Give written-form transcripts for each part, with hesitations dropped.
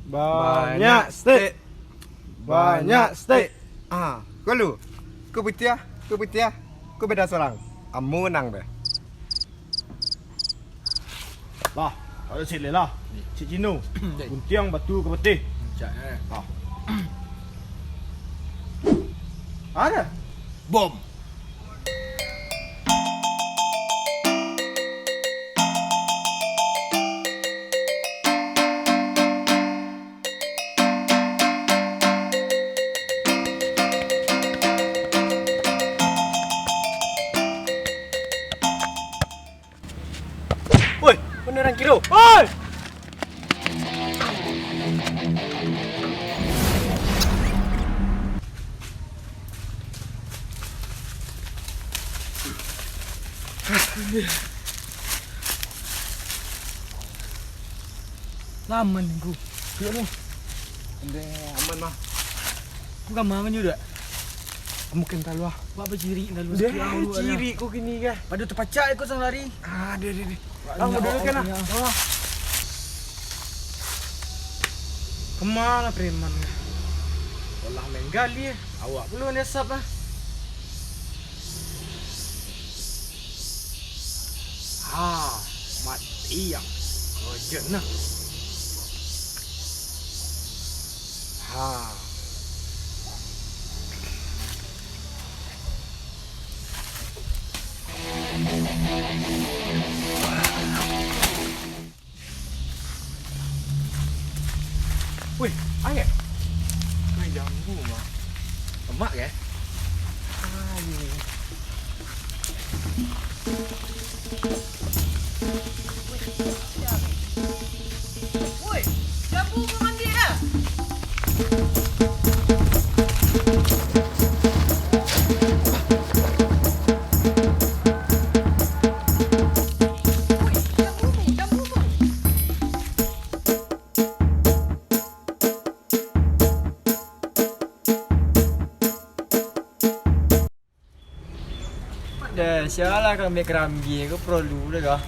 Banyak steak. Banyak steak. Kau lu. Kau putih. Kau beda seorang. Kamu menang deh. Lah, ada cik le lah. Cik Cino. Guntiang batu ke putih. Ada. Bom. Woi, beneran kilo. Woi. Lama nih gua. Kilo mu. Aman mah. Bukan mangan juga. Mungkin kalau Buat berciri dah lu. ciri kau gini ke? Pada terpacak ikut sang lari. Deh. Kamu dulu kan ah. Kemana preman? Olah main gali ya. Awak belum nesap ah. Mati yang ojen nah. Wih, ayah. Wih, jambu mah. Lemak ya? Woi, jambu mau mandi dah. Woi, jambu. Dah, sialah kerambi aku perlu dah kah.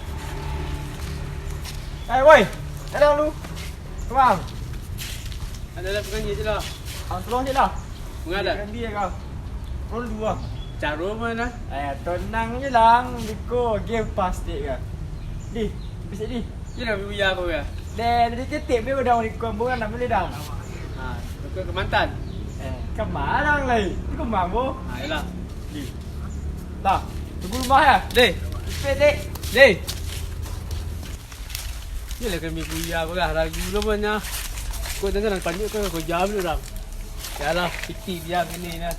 Woi, ada lu. Kemang. Ada dah pegang je lah. Tolong je lah. Mengada. Ganti ya kau. Roll dua. Cara mana? Tenang je lang. Biko game pasti ke. Di, bisa di. Kira biya aku ya. Dari titip dia udah di kombo kan boleh dah. Ke Kemantan. Kemarang lagi. Itu kemang bu. Yalah. Di. Dah. Tunggu rumah ya. Deh. Pedek. Deh. Ni lah kami biya aku lah. Ragu lu banyak. Kau tengah nak panjang kau jam lu orang. Yalah, piti biya ini nah.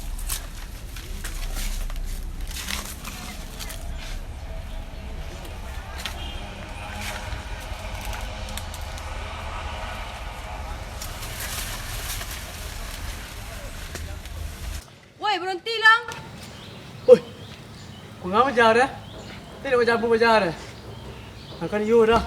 Woi, berhenti lang. Oi. Kau ngapa jar dah? Tidak macam apa jar dah. Akan you dah.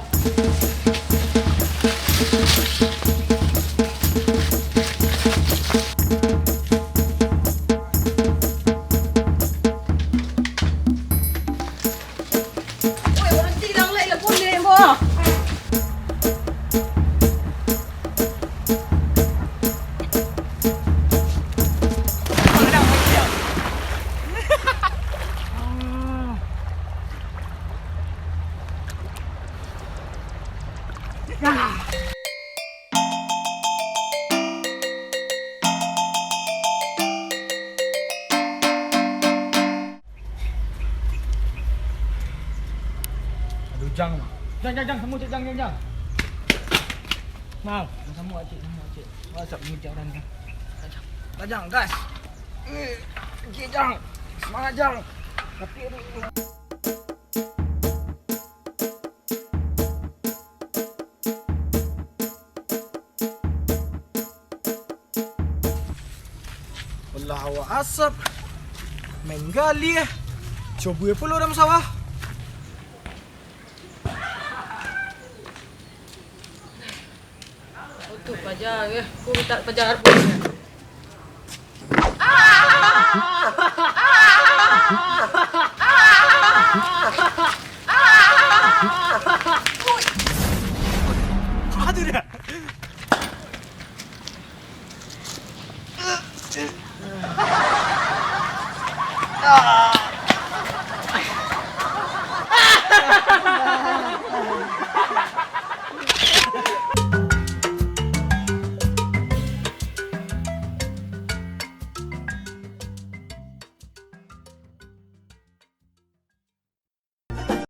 Woi, berhenti lang lai lah pun dia boh. Aduh, jang. Jang, semua cik jang. Mau, semua cik. WhatsApp ni jalan kan. Jang, gas. Cik jang. Semangat jang. Tapi Allah awak asap. Main gali eh. Coba pula dalam sawah. Tu pajar ya. Aku minta pajar pun.